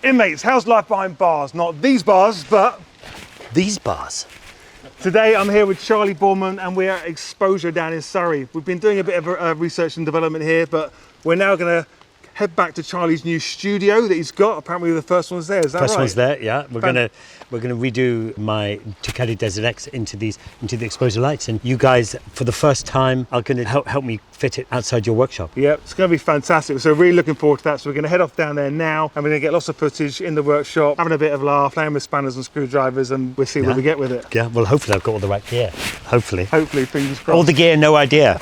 Inmates, how's life behind bars? Not these bars, but these bars. Today I'm here with Charley Boorman and we're at Exposure down in Surrey. We've been doing a bit of research and development here, but we're now going to head back to Charley's new studio that he's got. Apparently the first one's there, is that right? First one's there, yeah. We're gonna redo my Ducati Desert X into the exposure lights, and you guys, for the first time, are gonna help me fit it outside your workshop. Yep, it's gonna be fantastic. So really looking forward to that. So we're gonna head off down there now, and we're gonna get lots of footage in the workshop, having a bit of a laugh, playing with spanners and screwdrivers, and we'll see what we get with it. Yeah, well, hopefully I've got all the right gear. Hopefully, fingers crossed. All the gear, no idea.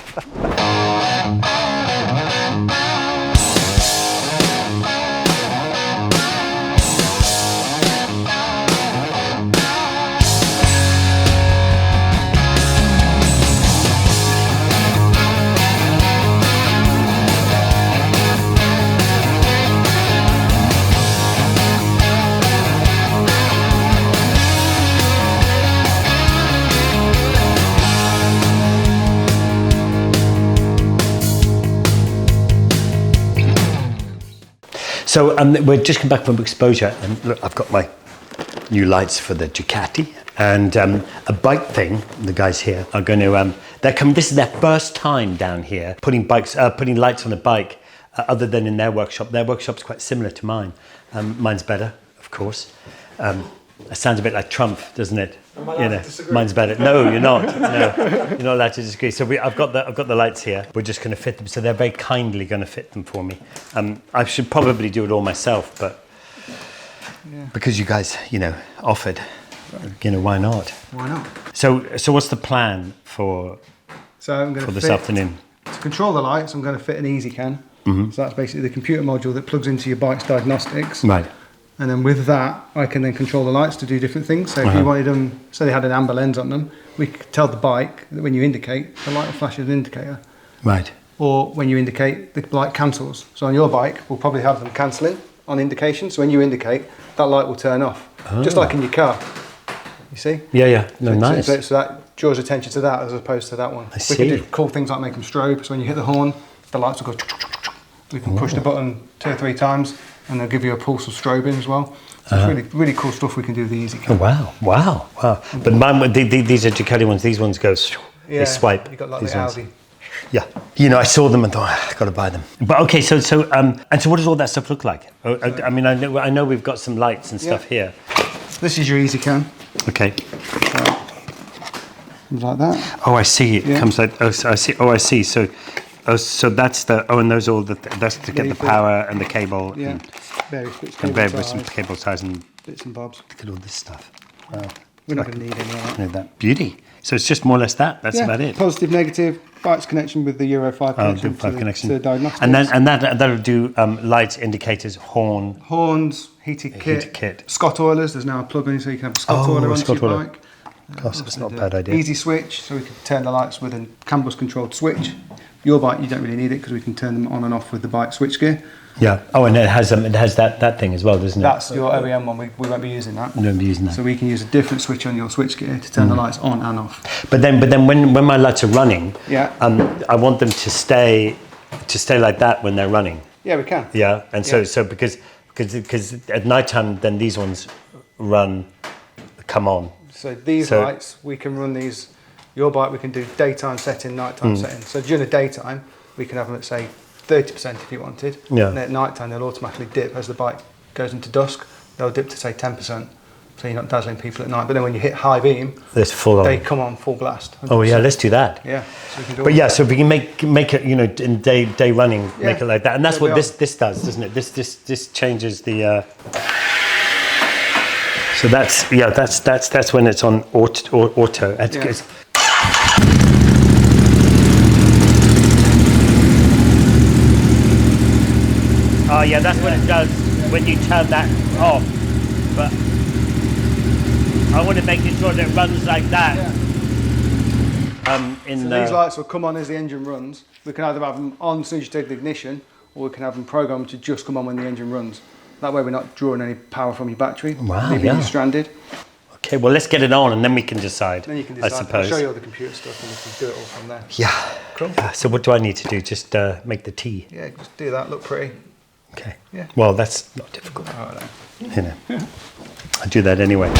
So we're just come back from Exposure, and look, I've got my new lights for the Ducati, and a bike thing. The guys here are going to, this is their first time down here putting lights on a bike, other than in their workshop. Their workshop's quite similar to mine. Mine's better, of course. It sounds a bit like Trump, doesn't it? Am I allowed to disagree? Mine's better. No, you're not. No, you're not allowed to disagree. So I've got the lights here. We're just going to fit them. So they're very kindly going to fit them for me. I should probably do it all myself, but because you guys, offered, why not? Why not? So what's the plan for this afternoon? To control the lights, I'm going to fit an easy can. Mm-hmm. So that's basically the computer module that plugs into your bike's diagnostics. Right. And then with that, I can then control the lights to do different things. So if you wanted them, say they had an amber lens on them, we could tell the bike that when you indicate, the light will flash as an indicator. Right. Or when you indicate, the light cancels. So on your bike, we'll probably have them cancelling on indication. So when you indicate, that light will turn off. Just like in your car. You see? Yeah. No, nice. So that draws attention to that as opposed to that one. I see. We can do cool things like make them strobe. So when you hit the horn, the lights will go. We can push the button 2 or 3 times, and they'll give you a pulse of strobing as well. So it's really, really cool stuff we can do with the easy cam. Wow. But mine, these are Ducati ones. These ones go, they swipe. You got like these the ones. Audi. Yeah. I saw them and thought, I've got to buy them. But okay, so what does all that stuff look like? I mean, I know we've got some lights and stuff here. This is your easy cam. Okay. Comes like that. Oh, I see. It comes like. Oh, so I see. Oh, I see. So that's the. Oh, and those all that's to get the power and the cable. Yeah. And Various bits. Cable ties and bits and bobs. Look at all this stuff. Wow. We're not going to need any of that. That beauty. So it's just more or less that. That's about it. Positive, negative. Bike's connection with the Euro 5 connection. To the diagnostics. And that'll do lights, indicators, horns, heated kit. Scott oilers. There's now a plug-in, so you can have a Scott oiler on your bike. Gosh, that's not a bad idea. Easy switch, so we can turn the lights with a CAN bus controlled switch. Your bike, you don't really need it because we can turn them on and off with the bike switch gear. Yeah. Oh, and it has that thing as well, doesn't it? That's your OEM one. We won't be using that. We won't be using that. So we can use a different switch on your switch gear to turn the lights on and off. But then when my lights are running, I want them to stay like that when they're running. Yeah, we can. Yeah, and so because at night time, then these ones come on. So these lights, we can run these. Your bike, we can do daytime setting, nighttime setting. So during the daytime, we can have them at say 30% if you wanted. Yeah. And then at night time, they'll automatically dip as the bike goes into dusk. They'll dip to say 10%, so you're not dazzling people at night. But then when you hit high beam, they come on full blast. 100%. Oh yeah, let's do that. Yeah. So we can do so if we can make it, in day running, make it like that, and that's what this does, doesn't it? This changes the. So that's when it's on auto. Oh yeah, that's what it does when you turn that off. But I want to make sure that it runs like that. So these lights will come on as the engine runs. We can either have them on as soon as you take the ignition, or we can have them programmed to just come on when the engine runs. That way we're not drawing any power from your battery, leaving you stranded. Okay, well let's get it on and then we can decide. Then you can decide. I suppose. I'll show you all the computer stuff and we can do it all from there. Yeah. Cool. Yeah. So what do I need to do? Just make the tea? Yeah, just do that. Look pretty. Okay. Yeah. Well, that's not difficult. All right then. You know, I do that anyway.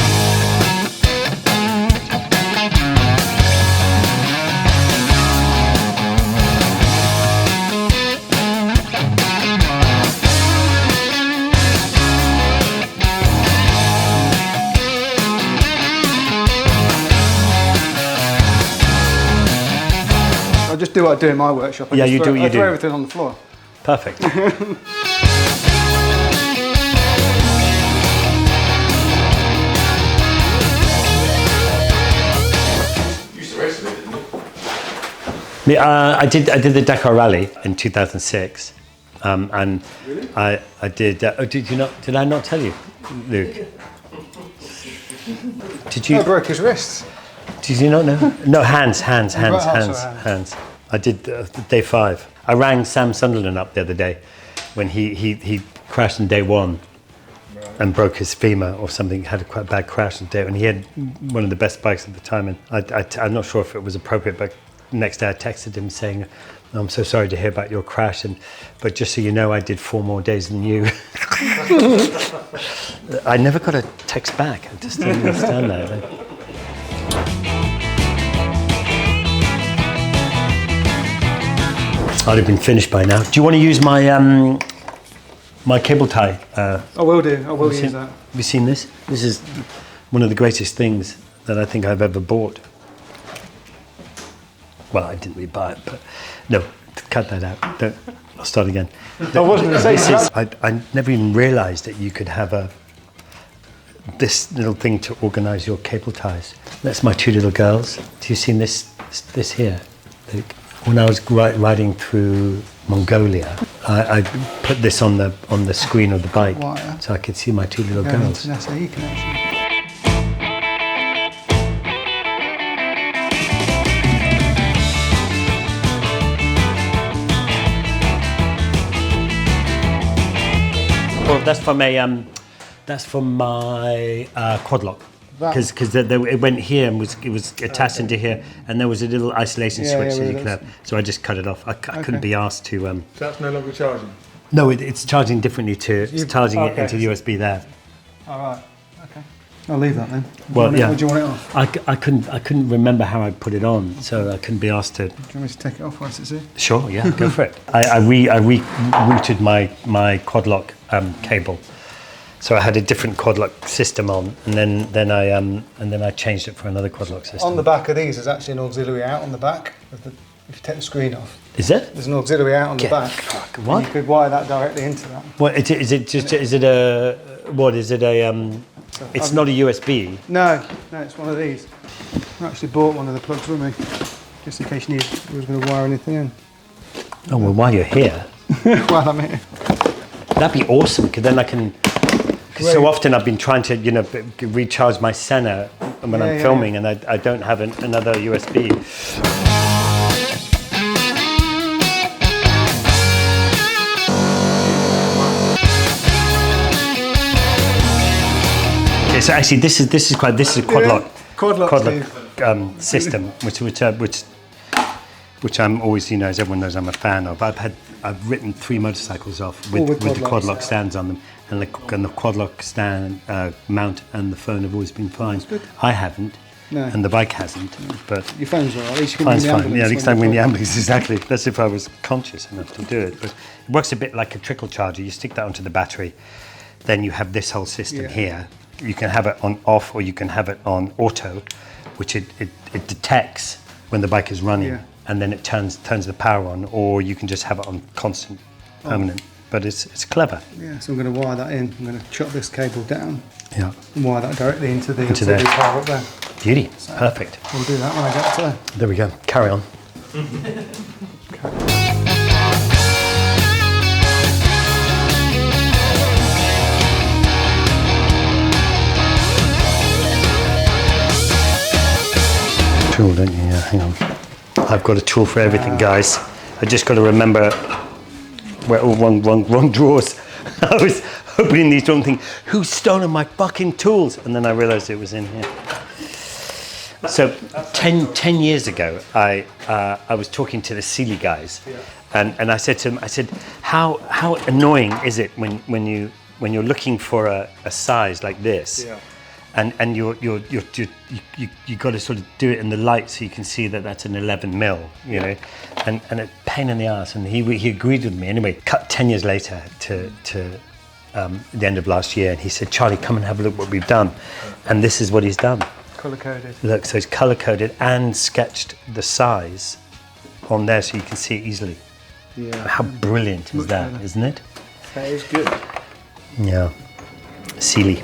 I just do what I do in my workshop. I Yeah, just you do what you I throw do. everything on the floor. Perfect. I did the Dakar Rally in 2006, and Really? I did. Did I not tell you, Luke? Did you? I broke his wrists. Did you not know? No, hands. hands. I did day 5. I rang Sam Sunderland up the other day when he crashed in day 1 and broke his femur or something. Had a quite bad crash in day, and he had one of the best bikes at the time. And I'm not sure if it was appropriate, but next day I texted him saying, "I'm so sorry to hear about your crash, but just so you know, I did 4 more days than you." I never got a text back. I just didn't understand that. I'd have been finished by now. Do you want to use my my cable tie? I will do. I will use that. Have you seen this? This is one of the greatest things that I think I've ever bought. Well, I didn't really buy it, but no, cut that out. Don't. I'll start again. I wasn't going to say that. I never even realised that you could have this little thing to organise your cable ties. That's my 2 little girls. Have you seen this here? When I was riding through Mongolia, I put this on the screen of the bike, Why? so I could see my 2 little girls. That's how you can actually. Well, that's from my quad lock. Because it went here and it was attached into here, and there was a little isolation switch that you could have. So I just cut it off. I couldn't be asked to. So that's no longer charging? No, it's charging differently too. It's charging it into USB there. All right. Okay. I'll leave that then. Well, yeah. Would you want it off? I couldn't remember how I put it on, so I couldn't be asked to. Do you want me to take it off whilst it's here? Sure, yeah, go for it. I rerouted my quad lock cable. So I had a different quad lock system on, and then I changed it for another quad lock system. On the back of these, there's actually an auxiliary out on the back. If you take the screen off, is it? There's an auxiliary out on the back. What? And you could wire that directly into that. What is it a what is it a? It's not a USB. No, it's one of these. I actually bought one of the plugs with me, just in case you was going to wire anything in. Oh well, while you're here, while I'm here. That'd be awesome, because then I can. Because so often I've been trying to, recharge my Senna when I'm filming, and I don't have another USB. Okay, so actually this is a quad lock system, which I'm always, as everyone knows, I'm a fan of. I've written 3 motorcycles off with the quad lock stands on them. And the quad lock stand mount and the phone have always been fine. I haven't, and the bike hasn't. But your phone's all right. At least you can phone's win the fine. ambulance. Yeah, next time we in the ambulance, exactly. That's if I was conscious enough to do it. But it works a bit like a trickle charger. You stick that onto the battery, then you have this whole system here. You can have it on off, or you can have it on auto, which it detects when the bike is running, and then it turns the power on, or you can just have it on constant, permanent. But it's clever. Yeah, so I'm going to wire that in. I'm going to chop this cable down. Yeah. And wire that directly into the power up there. Beauty. So perfect. We'll do that when I get to there. There we go. Carry on. Tool, don't you? Yeah, hang on. I've got a tool for everything, guys. I just got to remember where all wrong drawers. I was opening these wrong things. Who's stolen my fucking tools? And then I realised it was in here. So 10 years ago, I was talking to the Sealy guys, and I said to them, how annoying is it when you when you're looking for a size like this, and you got to sort of do it in the light so you can see that that's an 11 mil, you know, and a pain in the ass. And he agreed with me anyway. Cut 10 years later to the end of last year, and he said, Charlie, come and have a look what we've done. And this is what he's done. Colour coded. Look, so he's colour coded and sketched the size on there so you can see it easily. Yeah. How brilliant is that, isn't it? That is good. Yeah. Sealy.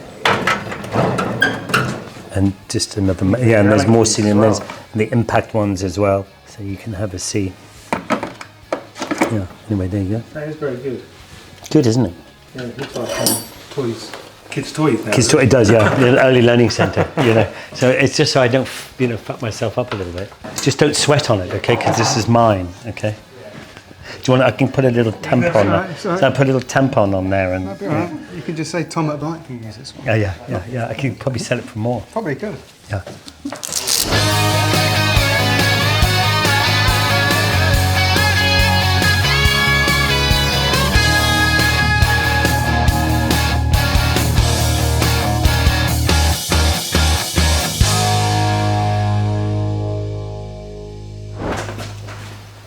And just another, and there's more Sealy, and there's the impact ones as well, so you can have a see. Yeah, anyway, there you go. That is very good. Good, isn't it? Yeah, it looks like toys. Kids' toys now. Kids' toys, it does, yeah. The early learning centre, you know. So it's just so I don't, you know, fuck myself up a little bit. Just don't sweat on it, okay? Because this is mine, okay? Do you want? I can put a little tampon. Right, so I put a little tampon on there, and that'd be all right. You could just say Tom at Bike can use this one. yeah. I could probably sell it for more. Probably could. Yeah.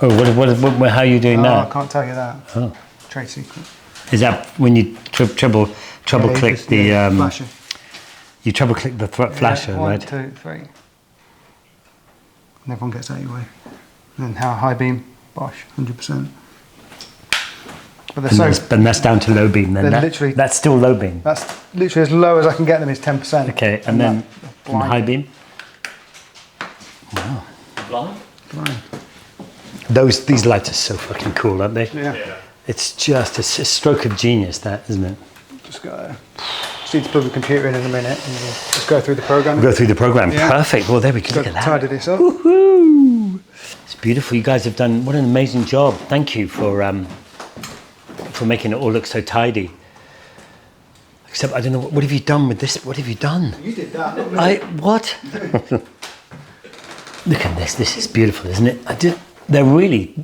Oh, what, how are you doing that? I can't tell you that. Oh. Trade secret. Is that when you treble click the flasher? You treble click the flasher, right? 1, 2, 3. And everyone gets out of your way. And then high beam, Bosch, 100%. But and that's down to low beam then. That's still low beam. That's literally as low as I can get them is 10%. Okay, and then from high beam. Wow. Blind. These lights are so fucking cool, aren't they? Yeah. It's just a stroke of genius, that, isn't it? Just need to plug the computer in a minute and we'll just go through the program. Go through the program. Yeah. Perfect. Well, there we go. Look at that. Tidy this up. Woohoo! It's beautiful. You guys have done what an amazing job. Thank you for making it all look so tidy. Except I don't know what have you done with this? What have you done? You did that. Not me. What? Look at this. This is beautiful, isn't it? They're really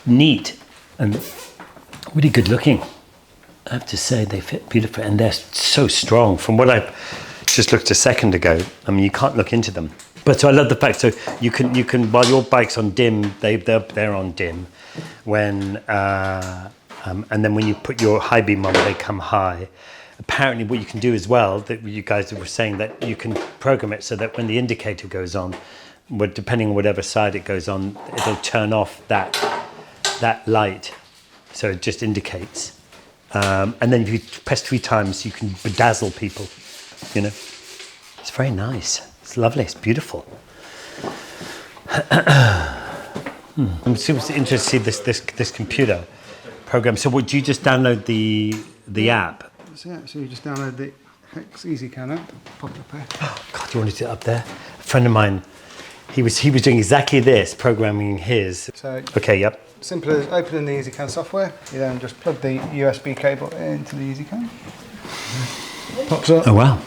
neat and really good looking. I have to say they fit beautifully and they're so strong. From what I just looked a second ago, I mean, you can't look into them. But so I love the fact, so you can while your bike's on dim, they're on dim. When and then when you put your high beam on, they come high. Apparently, what you can do as well, that you guys were saying, that you can program it so that when the indicator goes on, depending on whatever side it goes on, it'll turn off that light, so it just indicates. And then if you press 3 times, you can bedazzle people. You know, it's very nice. It's lovely. It's beautiful. I'm super interested to see this computer program. So would you just download the app? So you just download the X EasyCam app. Pop it up here. Oh, God, you wanted it up there? A friend of mine. He was doing exactly this, programming his. So okay, yep. Simple as opening the EasyCam software. You then just plug the USB cable into the EasyCam. Pops up. Oh wow!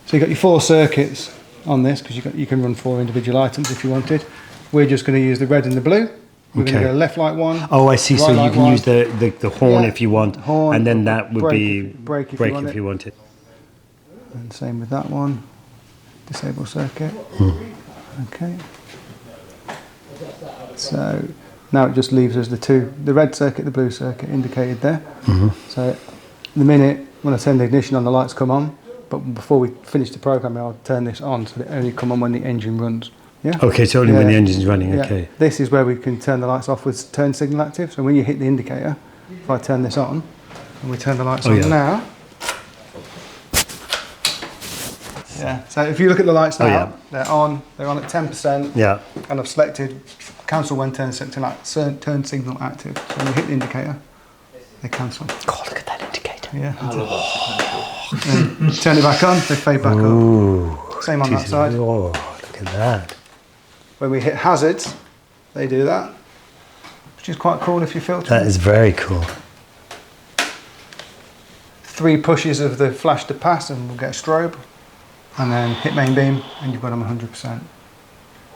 So you've got your 4 circuits on this because you can run 4 individual items if you wanted. We're just going to use the red and the blue. We're going to go left light 1. Oh, I see. Right So you can one. Use the horn if you want, horn, and then that would be brake if you want it. And same with that one. Disable circuit. Okay. So now it just leaves us the red circuit, the blue circuit indicated there. So the minute when I turn the ignition on, the lights come on. But before we finish the programming, I'll turn this on so they only come on when the engine runs. Yeah. Okay, so only when the engine's running. Yeah. Okay. This is where we can turn the lights off with turn signal active. So when you hit the indicator, if I turn this on and we turn the lights on now. Yeah. So if you look at the lights now, they're on at 10%. Yeah. And I've selected cancel when turn signal active. So when you hit the indicator, they cancel. God, look at that indicator. Yeah. And turn it back on, they fade back up. Same on that side. Oh, look at that. When we hit hazards, they do that, which is quite cool if you filter. That is very cool. 3 pushes of the flash to pass and we'll get a strobe. And then hit main beam and you've got them 100%.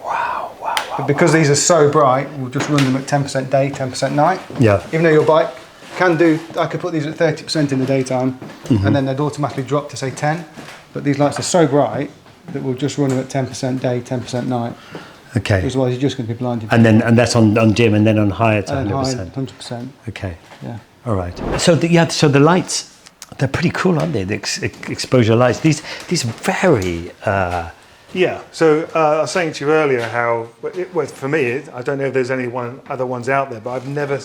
Wow. But because these are so bright, we'll just run them at 10% day, 10% night. Yeah. Even though your bike I could put these at 30% in the daytime, and then they'd automatically drop to say 10. But these lights are so bright that we'll just run them at 10% day, 10% night. Okay. Otherwise, you're just going to be blinded. And that's on dim, and then on high it's And 100%. 100%. Okay. Yeah. All right. So the lights, they're pretty cool, aren't they? The exposure lights. These very. Yeah, so I was saying to you earlier how, for me, I don't know if there's any other ones out there, but I've never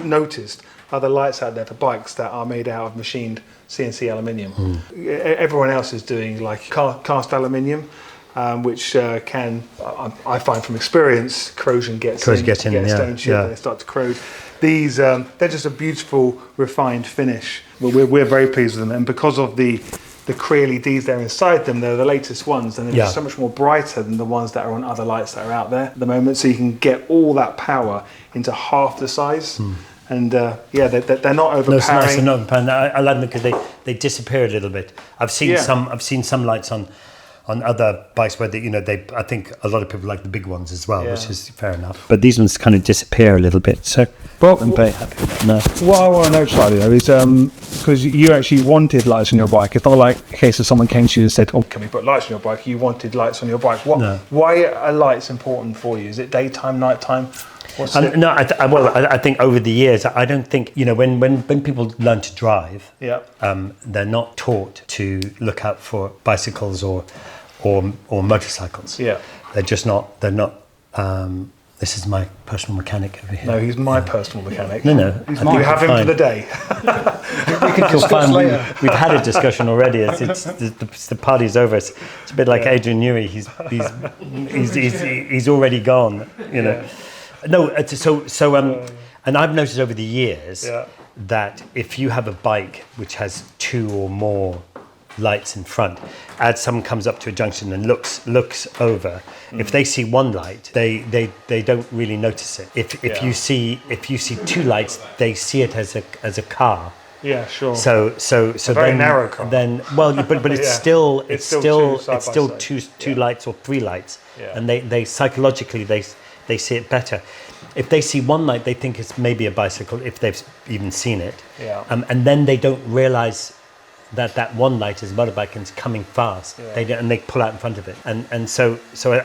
noticed other lights out there for bikes that are made out of machined CNC aluminium. Everyone else is doing like cast aluminium, which can, I find from experience, corrosion gets in, stone chip and they start to corrode. These, they're just a beautiful, refined finish. We're very pleased with them, and because of the Cree LEDs there inside them, they're the latest ones, and they're just so much more brighter than the ones that are on other lights that are out there at the moment, so you can get all that power into half the size. And they're not overpowering. No, it's nice, they're not overpowering. I like them because they disappear a little bit. I've seen some lights on other bikes where I think a lot of people like the big ones as well, which is fair enough. But these ones kind of disappear a little bit. So I'm very happy with that. No. What I want to know, Charlie, though, is because you actually wanted lights on your bike. It's not like a case of someone came to you and said, "Oh, can we put lights on your bike?" You wanted lights on your bike. Why are lights important for you? Is it daytime, nighttime? I think over the years, I don't think, when people learn to drive, they're not taught to look out for bicycles or motorcycles. Yeah, they're just not. They're not. This is my personal mechanic over here. No, he's my personal mechanic. No. You have him for the day. We can discuss later. We've had a discussion already. It's the party's over. It's a bit like Adrian Newey. He's already gone. No, and I've noticed over the years that if you have a bike which has two or more lights in front, as someone comes up to a junction and looks over, if they see one light, they don't really notice it. If you see two lights, they see it as a car. Yeah, sure. So very narrow car. But it's still two lights or three lights, and they psychologically they see it better. If they see one light, they think it's maybe a bicycle, if they've even seen it. Yeah. And then they don't realise that one light is a motorbike and it's coming fast. Yeah. They pull out in front of it. And so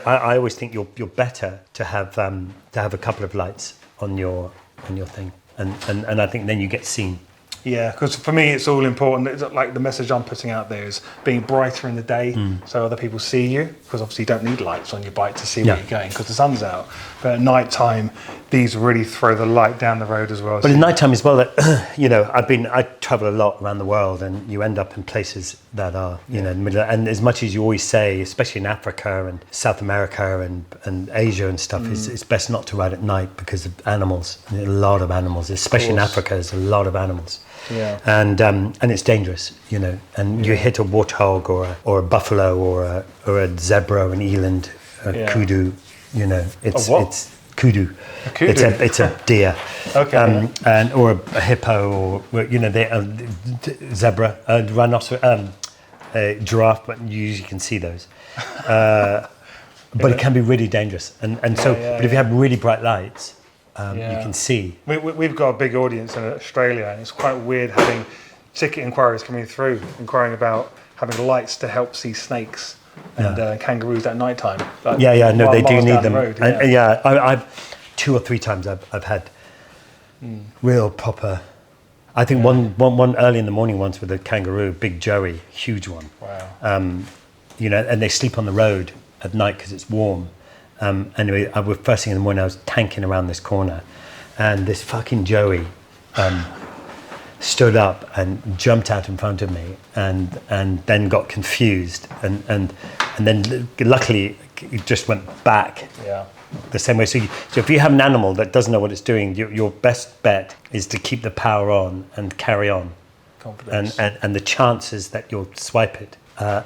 I always think you're better to have a couple of lights on your thing. And I think then you get seen. Yeah, because for me it's all important. It's like the message I'm putting out there is being brighter in the day so other people see you, because obviously you don't need lights on your bike to see where you're going because the sun's out. But at night time, these really throw the light down the road as well. But at night time as well, I travel a lot around the world, and you end up in places that are in the middle. And as much as you always say, especially in Africa and South America and Asia and stuff, it's best not to ride at night because of animals. A lot of animals, especially in Africa, there's a lot of animals. Yeah. And it's dangerous, and you hit a warthog or a buffalo or a zebra, an eland, a kudu, it's kudu. A kudu. It's a deer. Okay. Or a hippo, or zebra, a rhinoceros, a giraffe, but you usually can see those. But it can be really dangerous, but if you have really bright lights, you can see. We've got a big audience in Australia, and it's quite weird having ticket inquiries coming through, inquiring about having lights to help see snakes and kangaroos at night time. They do need them. Road, I've 2 or 3 times I've had real proper. I think one early in the morning once with a kangaroo, big Joey, huge one. Wow. And they sleep on the road at night because it's warm. Anyway, first thing in the morning, I was tanking around this corner, and this fucking Joey stood up and jumped out in front of me, and then got confused, and then luckily it just went back the same way. So if you have an animal that doesn't know what it's doing, your best bet is to keep the power on and carry on. Confidence. And the chances that you'll swipe it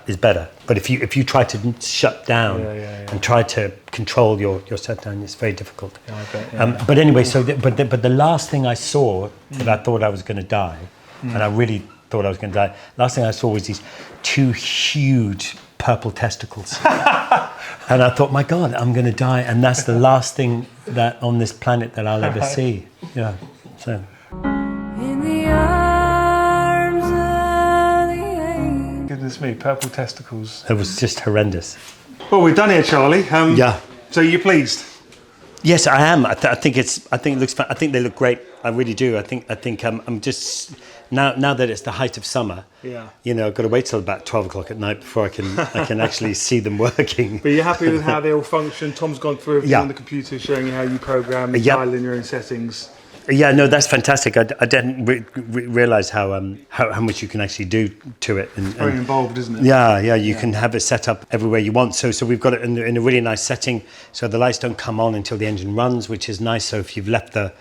is better. But if you try to shut down and try to control your shutdown, it's very difficult. But anyway, but the last thing I saw that I thought I was going to die, and I really thought I was going to die. Last thing I saw was these 2 huge purple testicles, and I thought, my God, I'm going to die, and that's the last thing that on this planet that I'll ever see. Yeah. So. Goodness me, purple testicles. It was just horrendous. Well, we're done here, Charlie. Yeah. So you're pleased? Yes, I am. I think it looks fun. I think they look great. I really do. I think I'm just now that it's the height of summer. Yeah. You know, I've got to wait till about 12 o'clock at night before I can actually see them working. But you're happy with how they all function? Tom's gone through everything Yeah. on the computer, showing you how you program, Yeah. dial in your own settings. Yeah, no, that's fantastic. I didn't realize how much you can actually do to it. And Very involved, isn't it? yeah, you can have it set up everywhere you want. So we've got it in a really nice setting. So the lights don't come on until the engine runs, which is nice. So if you've left the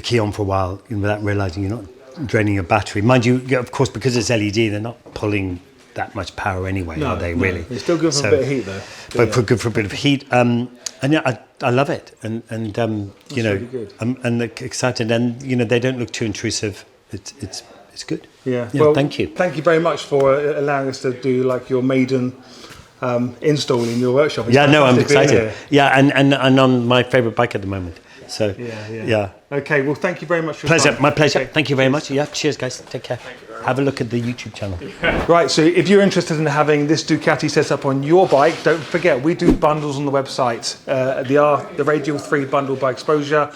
key on for a while without realizing you're not draining your battery, mind you, of course, because it's LED, they're not pulling that much power anyway, are they? Really? It's still good for a bit of heat, though. But good for a bit of heat. And yeah, I love it, and you know, really good. I'm excited, and you know, they don't look too intrusive. It's good. Yeah. Yeah, Well, thank you. Thank you very much for allowing us to do like your maiden install in your workshop. It's Yeah, no, I'm fantastic being excited. Yeah, and on my favourite bike at the moment. So yeah. Okay, well, thank you very much for your Pleasure, time. my pleasure. Okay. Thank you very much. Yeah, cheers, guys. Take care. Have a look at the YouTube channel. Right, so if you're interested in having this Ducati set up on your bike, don't forget, we do bundles on the website. The Radial 3 bundle by Exposure.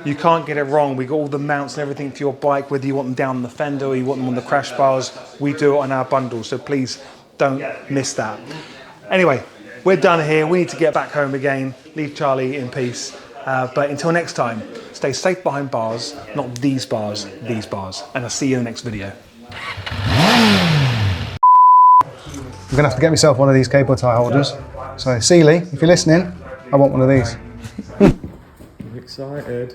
You can't get it wrong. We got all the mounts and everything for your bike, whether you want them down on the fender or you want them on the crash bars. We do it on our bundle, so please don't miss that. Anyway, we're done here. We need to get back home again. Leave Charlie in peace. But until next time, stay safe behind bars, not these bars, these bars. And I'll see you in the next video. I'm going to have to get myself one of these cable tie holders. So, Seeley, if you're listening, I want one of these. I'm excited.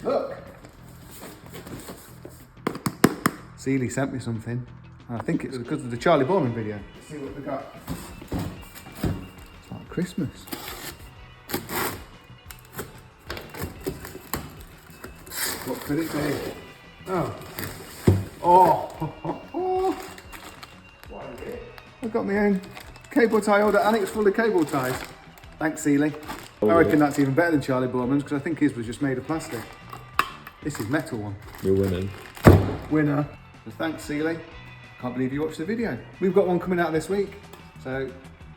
Look. Seeley sent me something. I think it's because of the Charley Boorman video. Let's see what we got. It's like Christmas. What could it be? Oh. I've got my own cable tie holder and it's full of cable ties. Thanks, Seeley. I reckon that's even better than Charley Boorman's because I think his was just made of plastic. This is metal one. We're winning. Winner. So thanks, Seeley. Can't believe you watched the video. We've got one coming out this week. So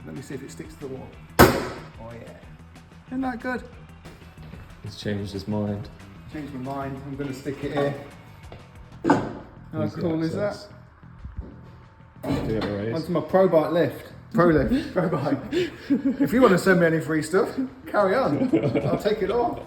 let me see if it sticks to the wall. Oh yeah. Isn't that good? He's changed his mind. Changed my mind. I'm going to stick it here. How cool is that? Onto my Pro Bike lift. Pro lift. Pro Bike. If you want to send me any free stuff, carry on. I'll take it all.